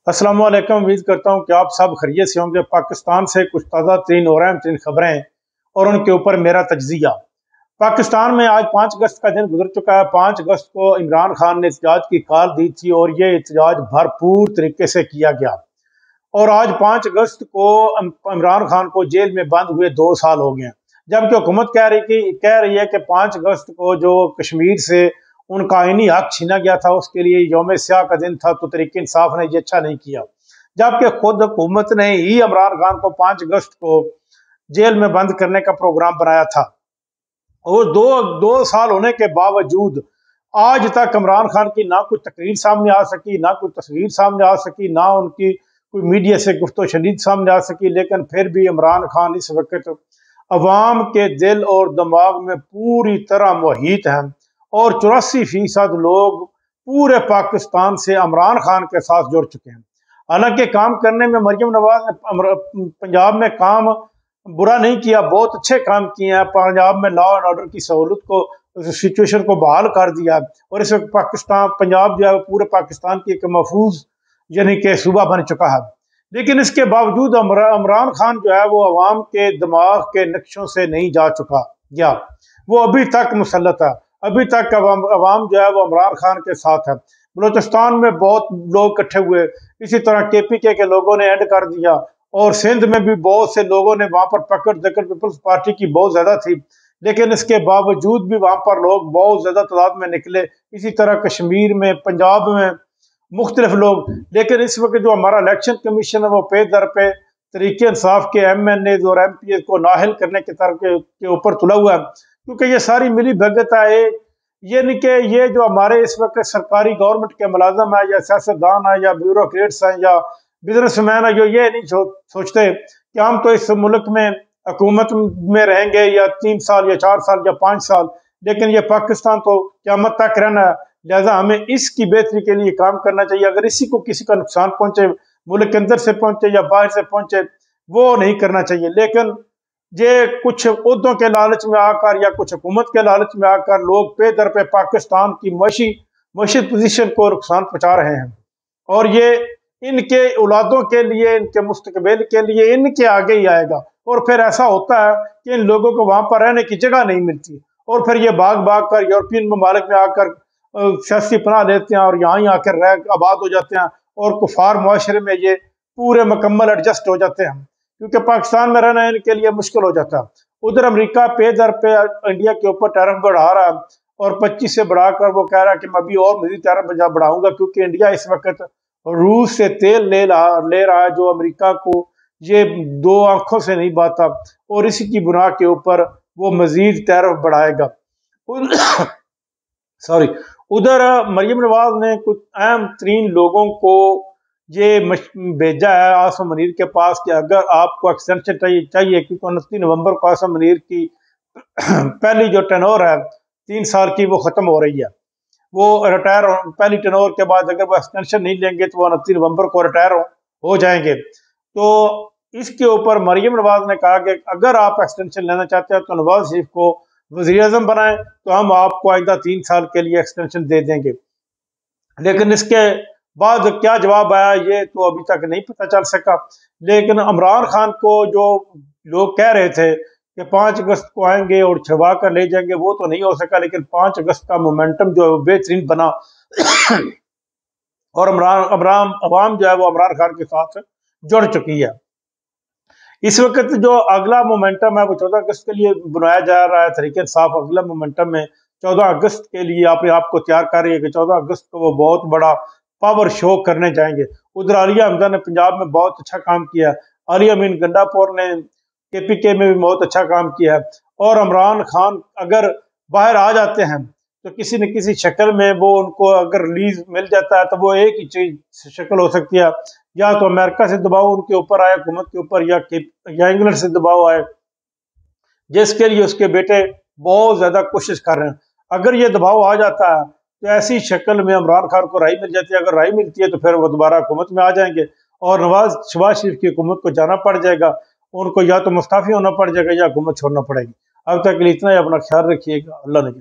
अस्सलाम वालेकुम। उम्मीद करता हूँ कि आप सब खैरियत से होंगे। पाकिस्तान से कुछ ताज़ा तरीन और अहम तरीन खबरें और उनके ऊपर मेरा तज्जिया। पाकिस्तान में आज 5 अगस्त का दिन गुजर चुका है। 5 अगस्त को इमरान खान ने एहतजाज की कॉल दी थी और ये एहतजाज भरपूर तरीके से किया गया। और आज 5 अगस्त को इमरान खान को जेल में बंद हुए 2 साल हो गए हैं, जबकि हुकूमत कह रही है कि 5 अगस्त को जो कश्मीर से उनका आईनी हक छीना गया था उसके लिए यौम स्याह का दिन था, तो तहरीक इंसाफ ने ये अच्छा नहीं किया। जबकि खुद हुकूमत ने ही इमरान खान को 5 अगस्त को जेल में बंद करने का प्रोग्राम बनाया था। और दो साल होने के बावजूद आज तक इमरान खान की ना कोई तकरीर सामने आ सकी, ना कोई तस्वीर सामने आ सकी, ना उनकी कोई मीडिया से गुफ्तो शनीद सामने आ सकी। लेकिन फिर भी इमरान खान इस वक्त अवाम के दिल और दिमाग में पूरी तरह मुहीत हैं और 84% लोग पूरे पाकिस्तान से इमरान खान के साथ जुड़ चुके हैं। हालांकि काम करने में मरियम नवाज ने पंजाब में काम बुरा नहीं किया, बहुत अच्छे काम किए हैं। पंजाब में लॉ एंड ऑर्डर की सहूलत को, सिचुएशन को बहाल कर दिया और इस वक्त पंजाब जो है पूरे पाकिस्तान की एक महफूज यानी कि सूबा बन चुका है। लेकिन इसके बावजूद इमरान खान जो है वो अवाम के दिमाग के नक्शों से नहीं जा चुका गया, वो अभी तक मुसल्लत है। अभी तक अवाम जो है वो इमरान खान के साथ है। बलूचिस्तान में बहुत लोग इकट्ठे हुए, इसी तरह KPK के लोगों ने एंड कर दिया और सिंध में भी बहुत से लोगों ने वहां पर पकड़ दक्कन पीपल्स पार्टी की बहुत ज्यादा थी, लेकिन इसके बावजूद भी वहां पर लोग बहुत ज्यादा तादाद में निकले। इसी तरह कश्मीर में, पंजाब में मुख्तलिफ लोग। लेकिन इस वक्त जो हमारा इलेक्शन कमीशन है वो पे दर पे तरीके इंसाफ के MNA और MPA को नाहल करने की तरफ के ऊपर तुला हुआ है, क्योंकि ये सारी मिली भगत है। ये नहीं कि ये जो हमारे इस वक्त सरकारी गवर्नमेंट के मुलाजम है या सियासतदान है या ब्यूरोक्रेट्स हैं या बिजनेसमैन है, जो ये नहीं सोचते कि हम तो इस मुल्क में हुकूमत में रहेंगे या 3 साल या 4 साल या 5 साल, लेकिन ये पाकिस्तान तो क़यामत तक रहना है। लिहाजा हमें इसकी बेहतरी के लिए काम करना चाहिए। अगर इसी को किसी का नुकसान पहुंचे, मुल्क के अंदर से पहुंचे या बाहर से पहुंचे, वो नहीं करना चाहिए। लेकिन ये कुछ उहदों के लालच में आकर या कुछ हुकूमत के लालच में आकर लोग पे दर पे पाकिस्तान की मशीद पोजीशन को नुकसान पहुंचा रहे हैं और ये इनके औलादों के लिए, इनके मुस्तकबिल के लिए, इनके आगे ही आएगा। और फिर ऐसा होता है कि इन लोगों को वहां पर रहने की जगह नहीं मिलती और फिर ये भाग भाग कर यूरोपियन ममालिक में आकर सियासी पनाह लेते हैं और यहाँ ही आकर रह आबाद हो जाते हैं और कुफार मुआशरे में ये पूरे मुकम्मल एडजस्ट हो जाते हैं, क्योंकि पाकिस्तान में रहना इनके लिए मुश्किल हो जाता है। उधर अमेरिका पे दर पे इंडिया के ऊपर टैरिफ बढ़ा रहा है और 25 से बढ़ाकर वो कह रहा है कि मैं अभी और मजीद टैरिफ बढ़ाऊंगा, क्योंकि इंडिया इस वक्त रूस से तेल ले रहा है जो अमेरिका को ये दो आंखों से नहीं बाता और इसी की बुनियाद के ऊपर वो मजीद टैरिफ बढ़ाएगा। सॉरी, उधर मरियम नवाज ने कुछ अहम तरीन लोगों को ये भेजा है आसिम मुनीर के पास कि अगर आपको एक्सटेंशन चाहिए, क्योंकि 29 नवंबर को आसिम मुनीर की पहली जो टेनोर है 3 साल की वो ख़त्म हो रही है। वो रिटायर पहली टेनोर के बाद अगर वो एक्सटेंशन नहीं लेंगे तो वो 29 नवंबर को रिटायर हो जाएंगे। तो इसके ऊपर मरियम नवाज ने कहा कि अगर आप एक्सटेंशन लेना चाहते हैं तो नवाज शरीफ को वज़ीर आज़म बनाएं तो हम आपको आइंदा 3 साल के लिए एक्सटेंशन दे देंगे। लेकिन इसके बाद क्या जवाब आया ये तो अभी तक नहीं पता चल सका। लेकिन इमरान खान को जो लोग कह रहे थे कि 5 अगस्त को आएंगे और छुड़वा कर ले जाएंगे, वो तो नहीं हो सका। लेकिन 5 अगस्त का मोमेंटम जो है वो बेहतरीन बना और अवाम जो है वो इमरान खान के साथ जुड़ चुकी है। इस वक्त जो अगला मोमेंटम है वो 14 अगस्त के लिए बनाया जा रहा है। तहरीक इंसाफ अगला मोमेंटम में 14 अगस्त के लिए अपने आप को तैयार कर रही है कि 14 अगस्त को वो बहुत बड़ा पावर शो करने जाएंगे। उधर आलिया हमजा ने पंजाब में बहुत अच्छा काम किया, आलिया अमीन गंडापुर ने KPK में भी बहुत अच्छा काम किया है। और इमरान खान अगर बाहर आ जाते हैं तो किसी न किसी शक्ल में वो उनको अगर रिलीज मिल जाता है तो वो एक ही चीज शक्ल हो सकती है, या तो अमेरिका से दबाव उनके ऊपर आए, हुकूमत के ऊपर, या इंग्लैंड से दबाव आए, जिसके लिए उसके बेटे बहुत ज्यादा कोशिश कर रहे हैं। अगर ये दबाव आ जाता है तो ऐसी शक्ल में इमरान खान को राय मिल जाती है। अगर राय मिलती है तो फिर वो दोबारा हुकूमत में आ जाएंगे और शहबाज शरीफ की हुकूमत को जाना पड़ जाएगा, उनको या तो मुस्ताफी होना पड़ जाएगा या हुकूमत छोड़ना पड़ेगी। अब तक के लिए इतना ही, अपना ख्याल रखिएगा। अल्लाह ने